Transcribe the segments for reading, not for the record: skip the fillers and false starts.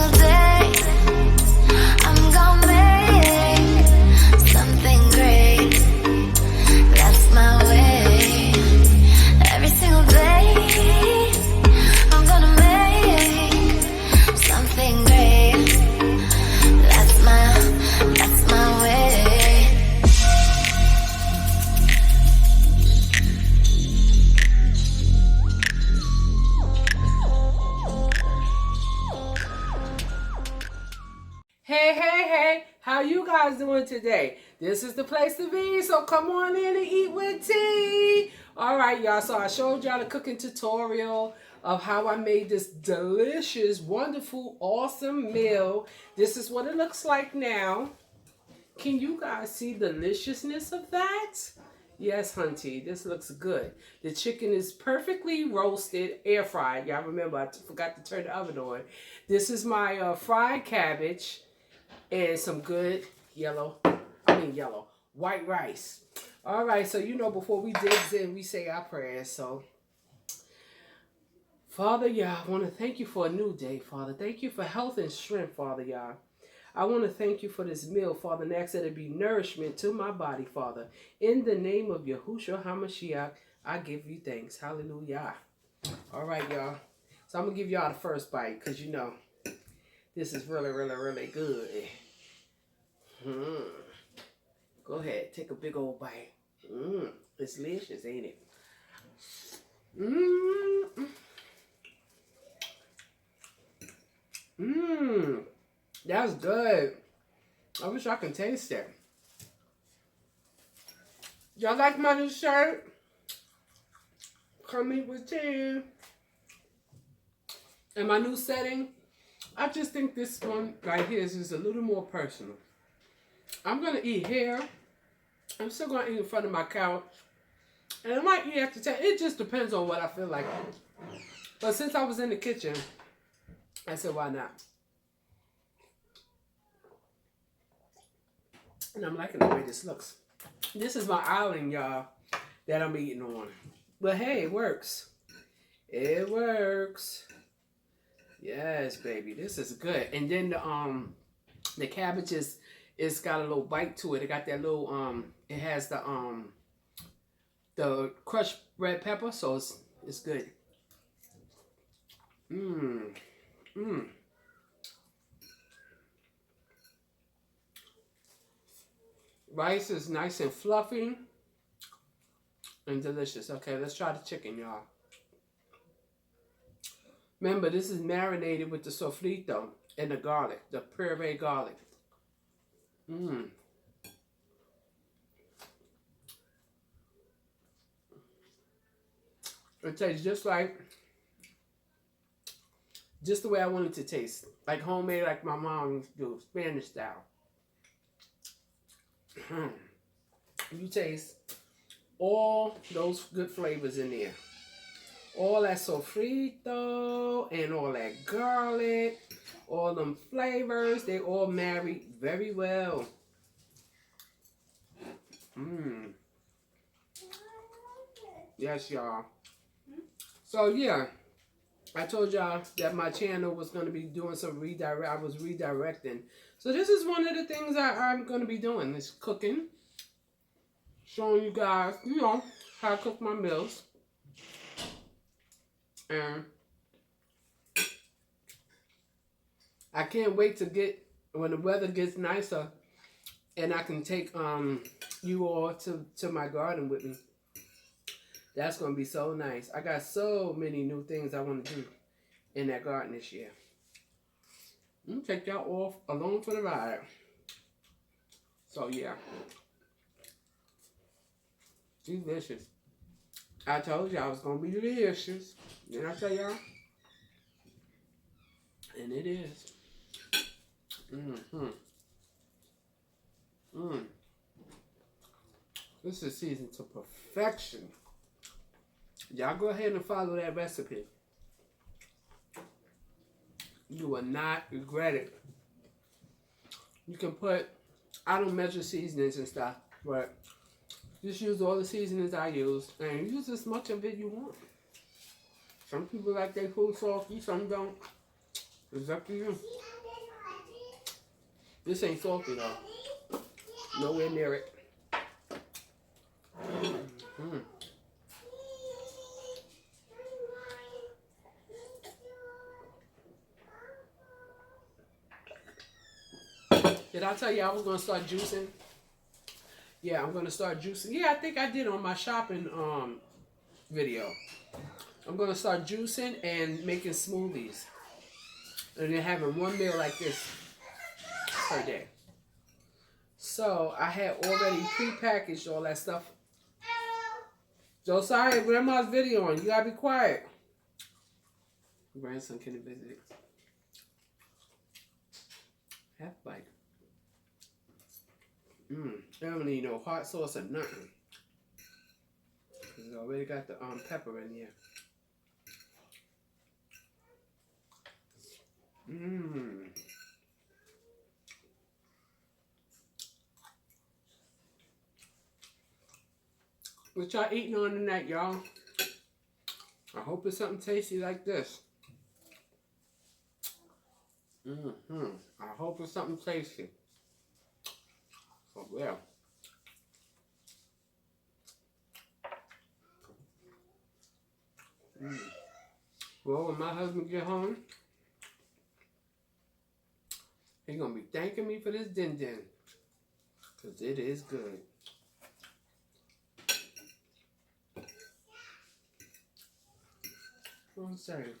single day, I'm gonna make something great. That's my way. Every single day, I'm gonna make something great. That's my way. Hey, hey, hey, how you guys doing today? This is the place to be, so come on in and eat with tea. All right, y'all, so I showed y'all the cooking tutorial of how I made this delicious, wonderful, awesome meal. This is what it looks like now. Can you guys see the deliciousness of that? Yes, hunty, this looks good. The chicken is perfectly roasted, air fried. Y'all remember, I forgot to turn the oven on. This is my fried cabbage and some good white rice. All right, so you know, before we dig in, we say our prayers. So, Father, Yah, I want to thank you for a new day, Father. Thank you for health and strength, Father, Yah. I want to thank you for this meal, Father, and ask that it be nourishment to my body, Father. In the name of Yahushua HaMashiach, I give you thanks. Hallelujah. All right, y'all. So I'm going to give y'all the first bite because, you know, this is really, really, really good. Go ahead, take a big old bite. It's delicious, ain't it? That's good. I wish I could taste it. Y'all like my new shirt? Come eat with tea. And my new setting, I just think this one right here is just a little more personal. I'm going to eat here. I'm still going to eat in front of my couch. And I might eat at the table. It just depends on what I feel like. But since I was in the kitchen, I said, why not? And I'm liking the way this looks. This is my island, y'all, that I'm eating on. But hey, it works. It works. Yes, baby. This is good. And then the cabbage it's got a little bite to it. It got that little it has the crushed red pepper, so it's good. Rice is nice and fluffy and delicious. Okay, let's try the chicken, y'all. Remember, this is marinated with the sofrito and the garlic, the puree garlic. It tastes just the way I want it to taste. Like homemade, like my mom used to do, Spanish style. You taste all those good flavors in there. All that sofrito and all that garlic, all them flavors, they all marry very well. Yes, y'all. So yeah, I told y'all that my channel was going to be doing some redirect. I was redirecting. So this is one of the things I'm going to be doing, is cooking. Showing you guys, you know, how I cook my meals. And I can't wait to get, when the weather gets nicer, and I can take you all to my garden with me. That's going to be so nice. I got so many new things I want to do in that garden this year. I'm going to take y'all off along for the ride. So, yeah. Delicious. I told y'all it was going to be delicious. Didn't I tell y'all? And it is. This is seasoned to perfection. Y'all go ahead and follow that recipe. You will not regret it. You can put, I don't measure seasonings and stuff, but just use all the seasonings I use and use as much of it you want. Some people like their food salty, some don't. It's up to you. This ain't salty though. Nowhere near it. Mm. Did I tell you I was gonna start juicing? Yeah, I'm gonna start juicing. Yeah, I think I did on my shopping video. I'm gonna start juicing and making smoothies, and then having one meal like this per day. So I had already pre-packaged all that stuff. Josiah, grandma's videoing. You gotta be quiet. Grandson can visit. Half bite. I don't need no hot sauce or nothing. Cause I already got the pepper in here. What y'all eating on tonight, y'all? I hope it's something tasty like this. I hope it's something tasty. Oh, yeah. Well, when my husband get home, he's gonna be thanking me for this din din. Cause it is good. One second.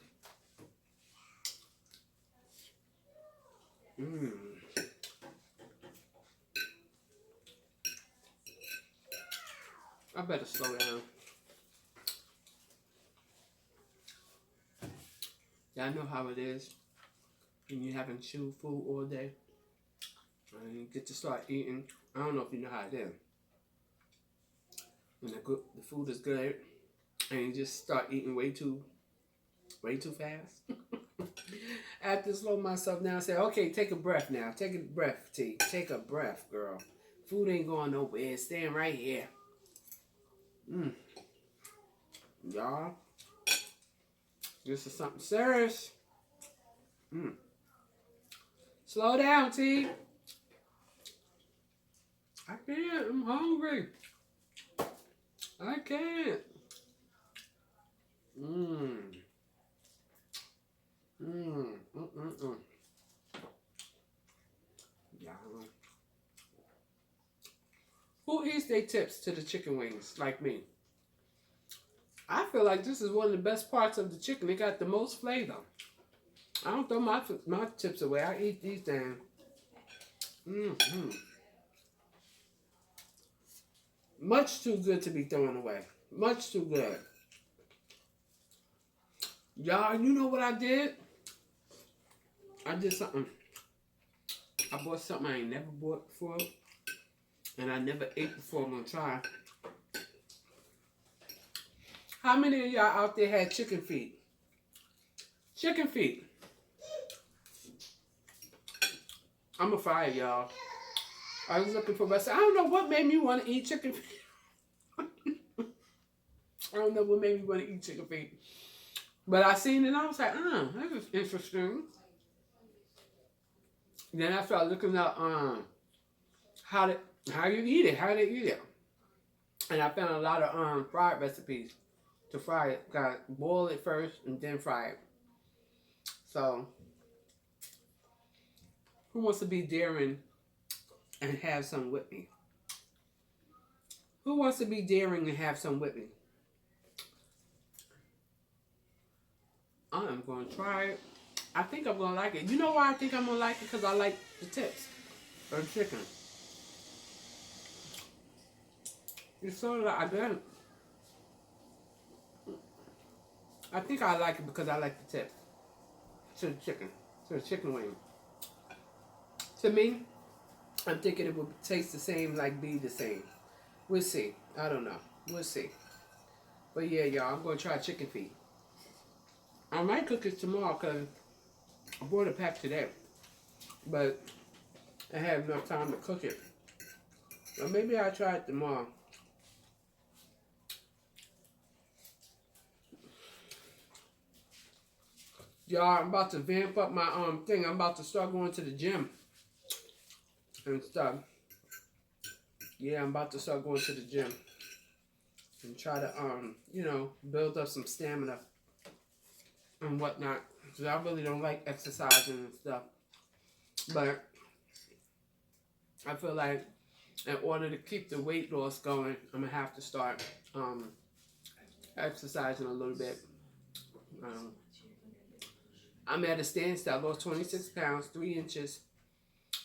I better slow down. Y'all know how it is when you haven't chewed food all day and you get to start eating. I don't know if you know how it is. When the food is good and you just start eating way too fast. I have to slow myself down and say, okay, take a breath now. Take a breath, T. Take a breath, girl. Food ain't going nowhere. It's staying right here. Y'all, this is something serious. Slow down, T. I can't. I'm hungry. I can't. Yeah. Who eats their tips to the chicken wings like me? I feel like this is one of the best parts of the chicken. It got the most flavor. I don't throw my tips away. I eat these things. Much too good to be thrown away. Much too good. Y'all, you know what I did? I did something. I bought something I ain't never bought before. And I never ate before. I'm going to try. How many of y'all out there had chicken feet? Chicken feet. I'm going to fry it, y'all. I was looking for recipe. I don't know what made me want to eat chicken feet. I don't know what made me want to eat chicken feet. But I seen it and I was like, that is interesting. Then I started looking up how you eat it, how they eat it. And I found a lot of fried recipes to fry it. Got boil it first and then fry it. So, who wants to be daring and have some with me? Who wants to be daring and have some with me? I am going to try it. I think I'm going to like it. You know why I think I'm going to like it? Because I like the tips of chicken. It's sort of like, I think I like it because I like the tips to the chicken, to the chicken wing. To me, I'm thinking it would taste the same, like be the same. We'll see. I don't know. We'll see. But yeah, y'all, I'm going to try chicken feet. I might cook it tomorrow because I bought a pack today. But I have enough time to cook it. Or maybe I'll try it tomorrow. Y'all, I'm about to vamp up my thing. I'm about to start going to the gym. and stuff. Yeah, I'm about to start going to the gym and try to, you know, build up some stamina and whatnot. Because I really don't like exercising and stuff. But I feel like in order to keep the weight loss going, I'm going to have to start exercising a little bit. I'm at a standstill. I lost 26 pounds, 3 inches.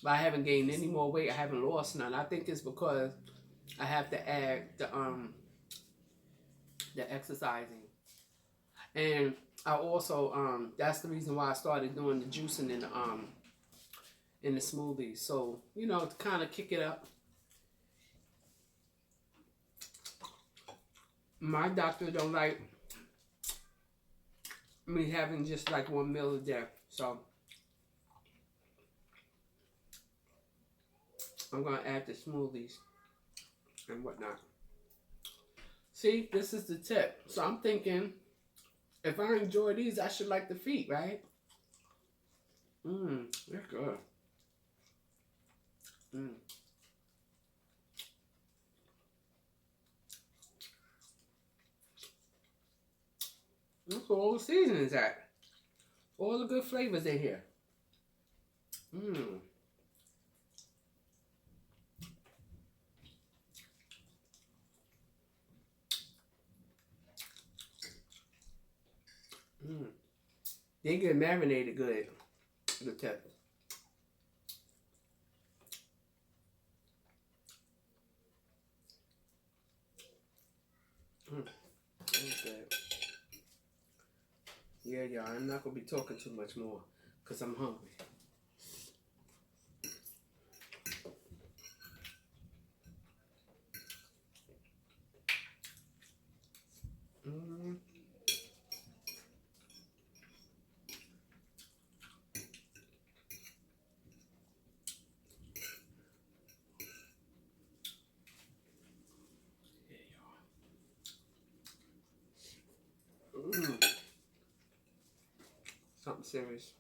But I haven't gained any more weight. I haven't lost none. I think it's because I have to add the exercising. And I also, that's the reason why I started doing the juicing in the smoothies. So, you know, to kind of kick it up. My doctor don't like me having just like one meal a day. So, I'm going to add the smoothies and whatnot. See, this is the tip. So, I'm thinking, if I enjoy these, I should like the feet, right? They're good. Look where all the seasonings at. All the good flavors in here. They get marinated good. The tip. That's good. Yeah, y'all. I'm not gonna be talking too much more because I'm hungry. Something serious.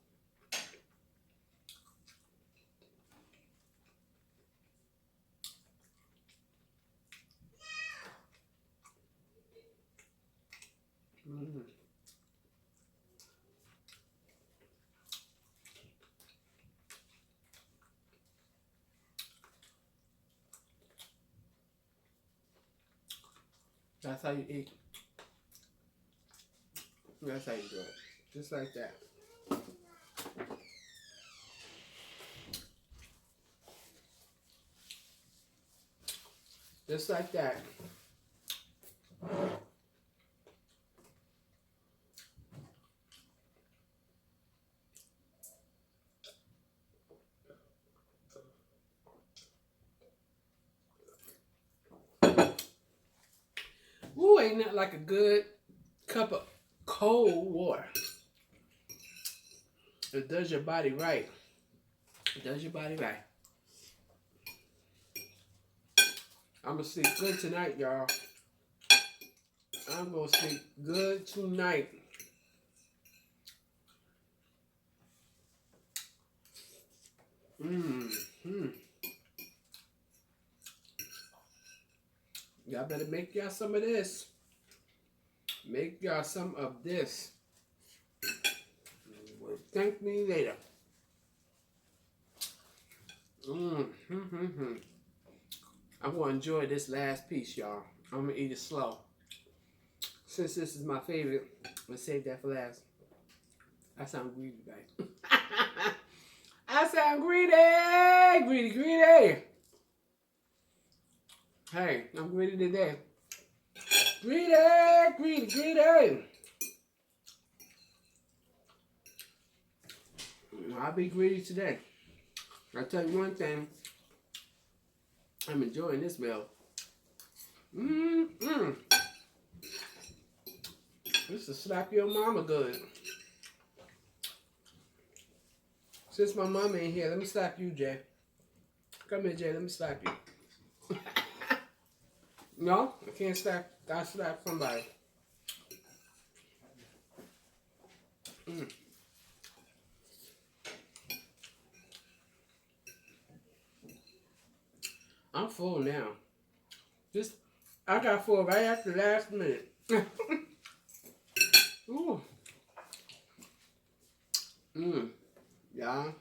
That's how you eat. That's how you do it. Just like that. Just like that. Ooh, ain't that like a good cup of cold water? It does your body right. It does your body right. I'm gonna sleep good tonight, y'all. I'm gonna sleep good tonight. Y'all better make y'all some of this. Make y'all some of this. Thank me later. I'm gonna enjoy this last piece, y'all. I'm gonna eat it slow. Since this is my favorite, let's save that for last. I sound greedy, right? I sound greedy! Greedy, greedy! Hey, I'm greedy today. Greedy, greedy, greedy! I'll be greedy today. I'll tell you one thing. I'm enjoying this meal. This will slap your mama good. Since my mama ain't here, let me slap you, Jay. Come here, Jay. Let me slap you. No, I can't slap. I slap somebody. full now. I got full right at the last minute. Ooh. Yeah.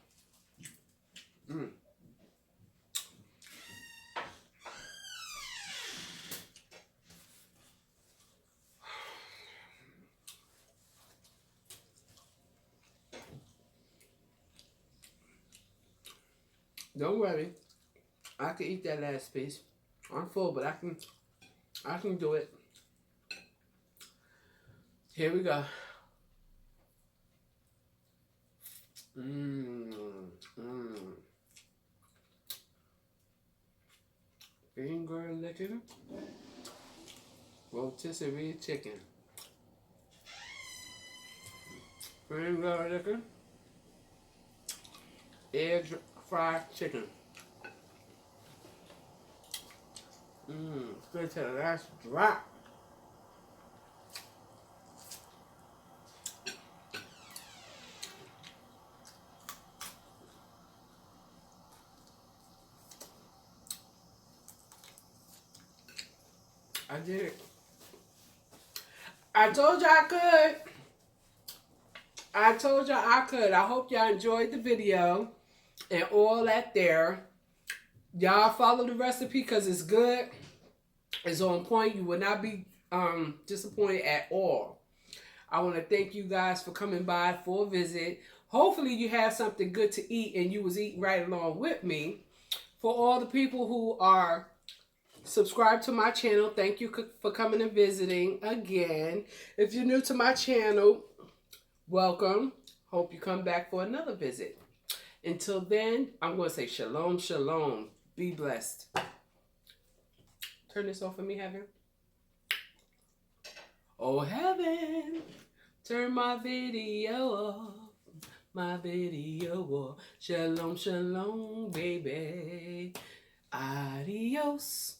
Don't worry. I can eat that last piece. I'm full, but I can do it. Here we go. Finger licking rotisserie chicken. Finger licking air fried chicken. Good to the last drop. I did it. I told you I could. I told you I could. I hope y'all enjoyed the video and all that there. Y'all follow the recipe because it's good. It's on point. You will not be disappointed at all. I want to thank you guys for coming by for a visit. Hopefully you have something good to eat and you was eating right along with me. For all the people who are subscribed to my channel, thank you for coming and visiting again. If you're new to my channel, welcome. Hope you come back for another visit. Until then, I'm going to say shalom, shalom. Be blessed. Turn this off for me, Heaven. Oh, Heaven, turn my video off. My video off. Shalom, shalom, baby. Adios.